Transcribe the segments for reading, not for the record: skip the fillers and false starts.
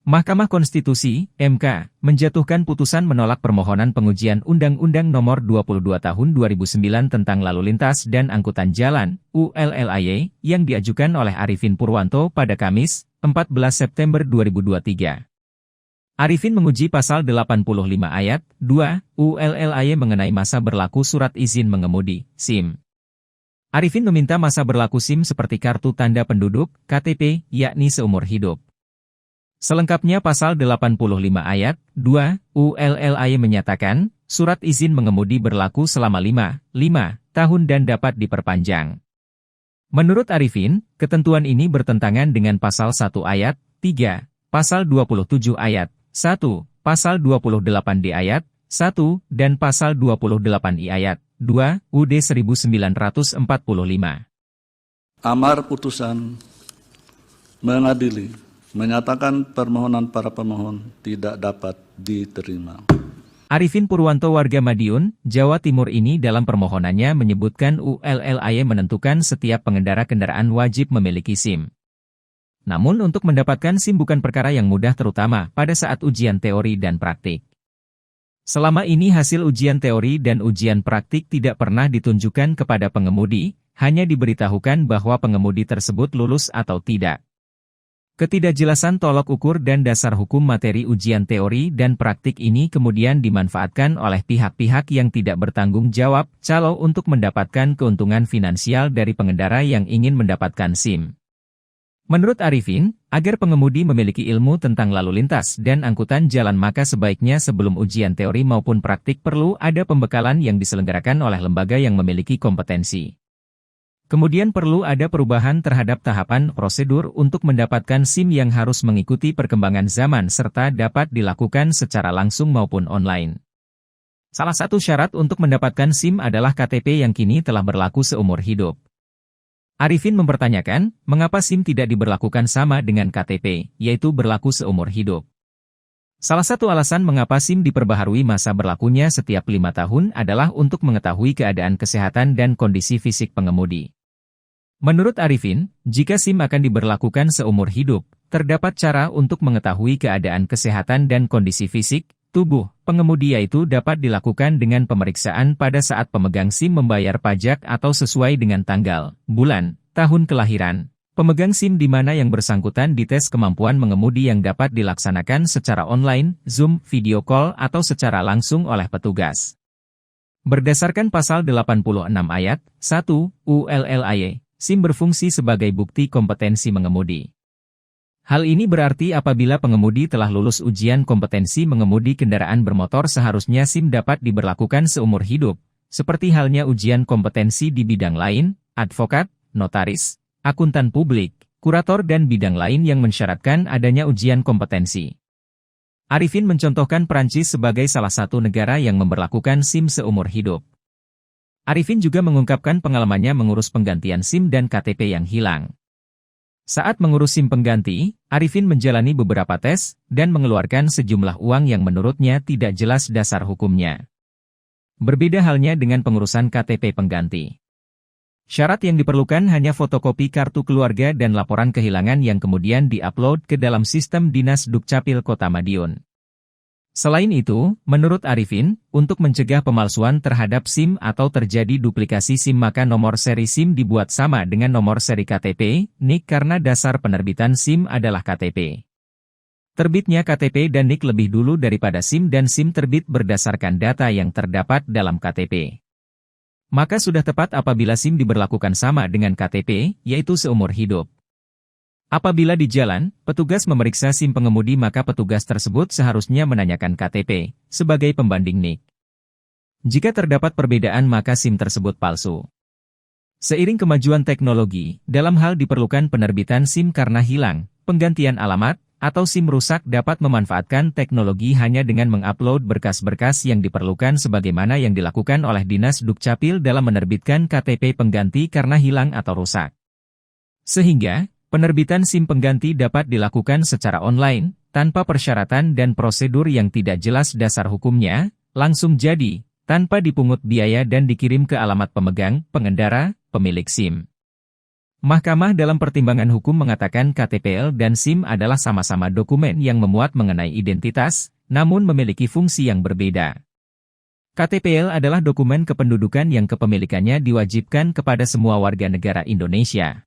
Mahkamah Konstitusi, MK, menjatuhkan putusan menolak permohonan pengujian Undang-Undang Nomor 22 Tahun 2009 tentang Lalu Lintas dan Angkutan Jalan, ULLAY, yang diajukan oleh Arifin Purwanto pada Kamis, 14 September 2023. Arifin menguji pasal 85 ayat 2 ULLAY mengenai masa berlaku surat izin mengemudi, SIM. Arifin meminta masa berlaku SIM seperti kartu tanda penduduk, KTP, yakni seumur hidup. Selengkapnya pasal 85 ayat 2 ULLAY menyatakan, surat izin mengemudi berlaku selama 5 tahun dan dapat diperpanjang. Menurut Arifin, ketentuan ini bertentangan dengan pasal 1 ayat 3, pasal 27 ayat 1, pasal 28D ayat 1, dan pasal 28I ayat 2 UD 1945. Amar putusan mengadili menyatakan permohonan para pemohon tidak dapat diterima. Arifin Purwanto warga Madiun, Jawa Timur ini dalam permohonannya menyebutkan ULLAY menentukan setiap pengendara kendaraan wajib memiliki SIM. Namun untuk mendapatkan SIM bukan perkara yang mudah terutama pada saat ujian teori dan praktik. Selama ini hasil ujian teori dan ujian praktik tidak pernah ditunjukkan kepada pengemudi, hanya diberitahukan bahwa pengemudi tersebut lulus atau tidak. Ketidakjelasan tolok ukur dan dasar hukum materi ujian teori dan praktik ini kemudian dimanfaatkan oleh pihak-pihak yang tidak bertanggung jawab, calo untuk mendapatkan keuntungan finansial dari pengendara yang ingin mendapatkan SIM. Menurut Arifin, agar pengemudi memiliki ilmu tentang lalu lintas dan angkutan jalan maka sebaiknya sebelum ujian teori maupun praktik perlu ada pembekalan yang diselenggarakan oleh lembaga yang memiliki kompetensi. Kemudian perlu ada perubahan terhadap tahapan prosedur untuk mendapatkan SIM yang harus mengikuti perkembangan zaman serta dapat dilakukan secara langsung maupun online. Salah satu syarat untuk mendapatkan SIM adalah KTP yang kini telah berlaku seumur hidup. Arifin mempertanyakan, mengapa SIM tidak diberlakukan sama dengan KTP, yaitu berlaku seumur hidup. Salah satu alasan mengapa SIM diperbaharui masa berlakunya setiap 5 tahun adalah untuk mengetahui keadaan kesehatan dan kondisi fisik pengemudi. Menurut Arifin, jika SIM akan diberlakukan seumur hidup, terdapat cara untuk mengetahui keadaan kesehatan dan kondisi fisik tubuh pengemudi yaitu dapat dilakukan dengan pemeriksaan pada saat pemegang SIM membayar pajak atau sesuai dengan tanggal, bulan, tahun kelahiran. Pemegang SIM di mana yang bersangkutan dites kemampuan mengemudi yang dapat dilaksanakan secara online, Zoom, video call, atau secara langsung oleh petugas. Berdasarkan pasal 86 ayat 1 ULLAY, SIM berfungsi sebagai bukti kompetensi mengemudi. Hal ini berarti apabila pengemudi telah lulus ujian kompetensi mengemudi kendaraan bermotor seharusnya SIM dapat diberlakukan seumur hidup, seperti halnya ujian kompetensi di bidang lain, advokat, notaris, akuntan publik, kurator dan bidang lain yang mensyaratkan adanya ujian kompetensi. Arifin mencontohkan Prancis sebagai salah satu negara yang memberlakukan SIM seumur hidup. Arifin juga mengungkapkan pengalamannya mengurus penggantian SIM dan KTP yang hilang. Saat mengurus SIM pengganti, Arifin menjalani beberapa tes dan mengeluarkan sejumlah uang yang menurutnya tidak jelas dasar hukumnya. Berbeda halnya dengan pengurusan KTP pengganti. Syarat yang diperlukan hanya fotokopi kartu keluarga dan laporan kehilangan yang kemudian diupload ke dalam sistem Dinas Dukcapil Kota Madiun. Selain itu, menurut Arifin, untuk mencegah pemalsuan terhadap SIM atau terjadi duplikasi SIM maka nomor seri SIM dibuat sama dengan nomor seri KTP, NIK karena dasar penerbitan SIM adalah KTP. Terbitnya KTP dan NIK lebih dulu daripada SIM dan SIM terbit berdasarkan data yang terdapat dalam KTP. Maka sudah tepat apabila SIM diberlakukan sama dengan KTP, yaitu seumur hidup. Apabila di jalan, petugas memeriksa SIM pengemudi maka petugas tersebut seharusnya menanyakan KTP, sebagai pembanding NIK. Jika terdapat perbedaan maka SIM tersebut palsu. Seiring kemajuan teknologi, dalam hal diperlukan penerbitan SIM karena hilang, penggantian alamat, atau SIM rusak dapat memanfaatkan teknologi hanya dengan mengupload berkas-berkas yang diperlukan sebagaimana yang dilakukan oleh Dinas Dukcapil dalam menerbitkan KTP pengganti karena hilang atau rusak. Sehingga, penerbitan SIM pengganti dapat dilakukan secara online, tanpa persyaratan dan prosedur yang tidak jelas dasar hukumnya, langsung jadi, tanpa dipungut biaya dan dikirim ke alamat pemegang, pengendara, pemilik SIM. Mahkamah dalam pertimbangan hukum mengatakan KTPL dan SIM adalah sama-sama dokumen yang memuat mengenai identitas, namun memiliki fungsi yang berbeda. KTPL adalah dokumen kependudukan yang kepemilikannya diwajibkan kepada semua warga negara Indonesia.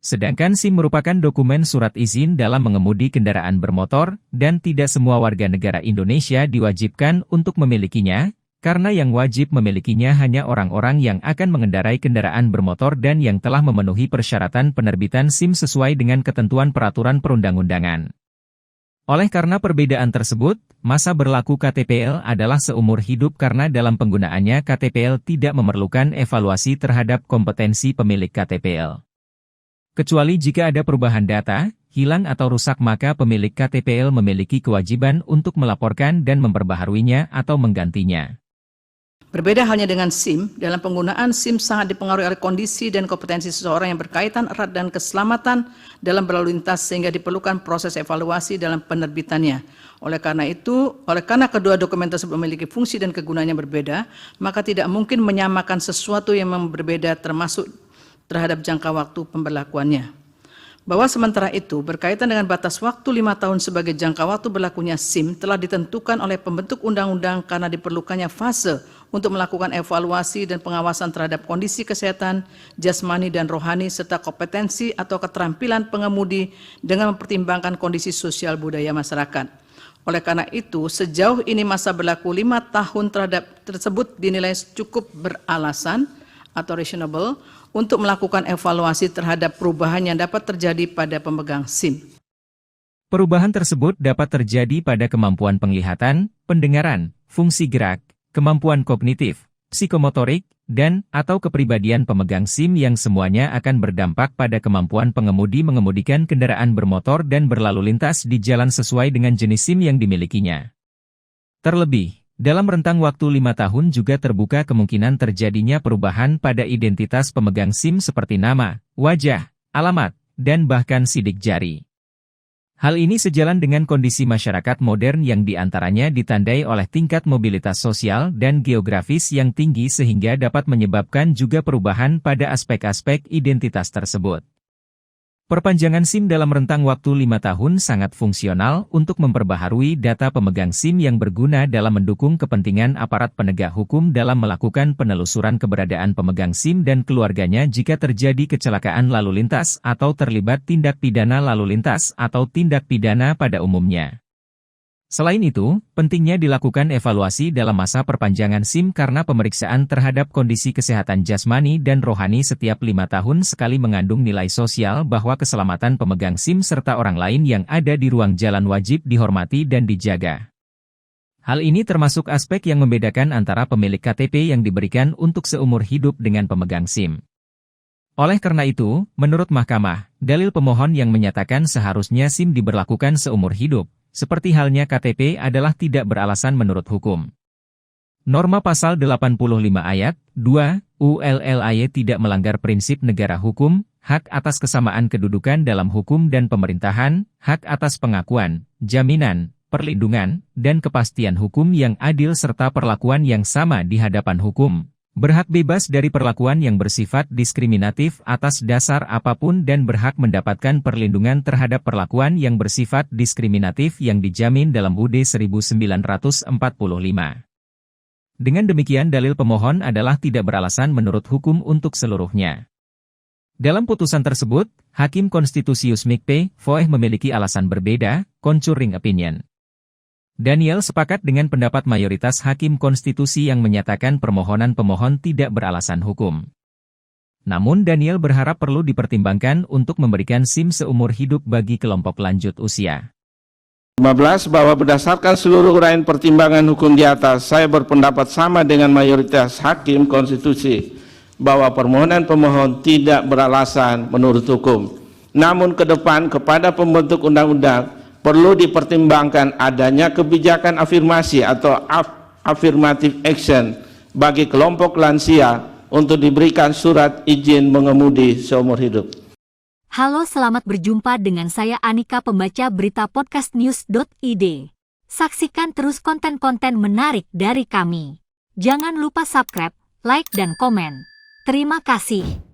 Sedangkan SIM merupakan dokumen surat izin dalam mengemudi kendaraan bermotor, dan tidak semua warga negara Indonesia diwajibkan untuk memilikinya, karena yang wajib memilikinya hanya orang-orang yang akan mengendarai kendaraan bermotor dan yang telah memenuhi persyaratan penerbitan SIM sesuai dengan ketentuan peraturan perundang-undangan. Oleh karena perbedaan tersebut, masa berlaku KTPL adalah seumur hidup karena dalam penggunaannya KTPL tidak memerlukan evaluasi terhadap kompetensi pemilik KTPL. Kecuali jika ada perubahan data, hilang atau rusak maka pemilik KTPL memiliki kewajiban untuk melaporkan dan memperbaharuinya atau menggantinya. Berbeda halnya dengan SIM, dalam penggunaan SIM sangat dipengaruhi oleh kondisi dan kompetensi seseorang yang berkaitan erat dan keselamatan dalam berlalu lintas sehingga diperlukan proses evaluasi dalam penerbitannya. Oleh karena kedua dokumen tersebut memiliki fungsi dan kegunaannya berbeda, maka tidak mungkin menyamakan sesuatu yang berbeda termasuk terhadap jangka waktu pemberlakuannya. Bahwa sementara itu, berkaitan dengan batas waktu 5 tahun sebagai jangka waktu berlakunya SIM telah ditentukan oleh pembentuk undang-undang karena diperlukannya fase untuk melakukan evaluasi dan pengawasan terhadap kondisi kesehatan, jasmani dan rohani, serta kompetensi atau keterampilan pengemudi dengan mempertimbangkan kondisi sosial budaya masyarakat. Oleh karena itu, sejauh ini masa berlaku 5 tahun terhadap tersebut dinilai cukup beralasan atau reasonable untuk melakukan evaluasi terhadap perubahan yang dapat terjadi pada pemegang SIM. Perubahan tersebut dapat terjadi pada kemampuan penglihatan, pendengaran, fungsi gerak, kemampuan kognitif, psikomotorik, dan atau kepribadian pemegang SIM yang semuanya akan berdampak pada kemampuan pengemudi mengemudikan kendaraan bermotor dan berlalu lintas di jalan sesuai dengan jenis SIM yang dimilikinya. Terlebih, dalam rentang waktu 5 tahun juga terbuka kemungkinan terjadinya perubahan pada identitas pemegang SIM seperti nama, wajah, alamat, dan bahkan sidik jari. Hal ini sejalan dengan kondisi masyarakat modern yang diantaranya ditandai oleh tingkat mobilitas sosial dan geografis yang tinggi sehingga dapat menyebabkan juga perubahan pada aspek-aspek identitas tersebut. Perpanjangan SIM dalam rentang waktu 5 tahun sangat fungsional untuk memperbaharui data pemegang SIM yang berguna dalam mendukung kepentingan aparat penegak hukum dalam melakukan penelusuran keberadaan pemegang SIM dan keluarganya jika terjadi kecelakaan lalu lintas atau terlibat tindak pidana lalu lintas atau tindak pidana pada umumnya. Selain itu, pentingnya dilakukan evaluasi dalam masa perpanjangan SIM karena pemeriksaan terhadap kondisi kesehatan jasmani dan rohani setiap 5 tahun sekali mengandung nilai sosial bahwa keselamatan pemegang SIM serta orang lain yang ada di ruang jalan wajib dihormati dan dijaga. Hal ini termasuk aspek yang membedakan antara pemilik KTP yang diberikan untuk seumur hidup dengan pemegang SIM. Oleh karena itu, menurut Mahkamah, dalil pemohon yang menyatakan seharusnya SIM diberlakukan seumur hidup, seperti halnya KTP adalah tidak beralasan menurut hukum. Norma pasal 85 ayat 2 ULLAY tidak melanggar prinsip negara hukum, hak atas kesamaan kedudukan dalam hukum dan pemerintahan, hak atas pengakuan, jaminan, perlindungan, dan kepastian hukum yang adil serta perlakuan yang sama di hadapan hukum. Berhak bebas dari perlakuan yang bersifat diskriminatif atas dasar apapun dan berhak mendapatkan perlindungan terhadap perlakuan yang bersifat diskriminatif yang dijamin dalam UUD 1945. Dengan demikian dalil pemohon adalah tidak beralasan menurut hukum untuk seluruhnya. Dalam putusan tersebut, Hakim Konstitusius Mikpe Foeh memiliki alasan berbeda, concurring opinion. Daniel sepakat dengan pendapat mayoritas Hakim Konstitusi yang menyatakan permohonan pemohon tidak beralasan hukum. Namun Daniel berharap perlu dipertimbangkan untuk memberikan SIM seumur hidup bagi kelompok lanjut usia. 15 bahwa berdasarkan seluruh uraian pertimbangan hukum di atas, saya berpendapat sama dengan mayoritas Hakim Konstitusi bahwa permohonan pemohon tidak beralasan menurut hukum. Namun ke depan kepada pembentuk undang-undang perlu dipertimbangkan adanya kebijakan afirmasi atau affirmative action bagi kelompok lansia untuk diberikan surat izin mengemudi seumur hidup. Halo, selamat berjumpa dengan saya Anika, pembaca berita podcastnews.id. Saksikan terus konten-konten menarik dari kami. Jangan lupa subscribe, like, dan komen. Terima kasih.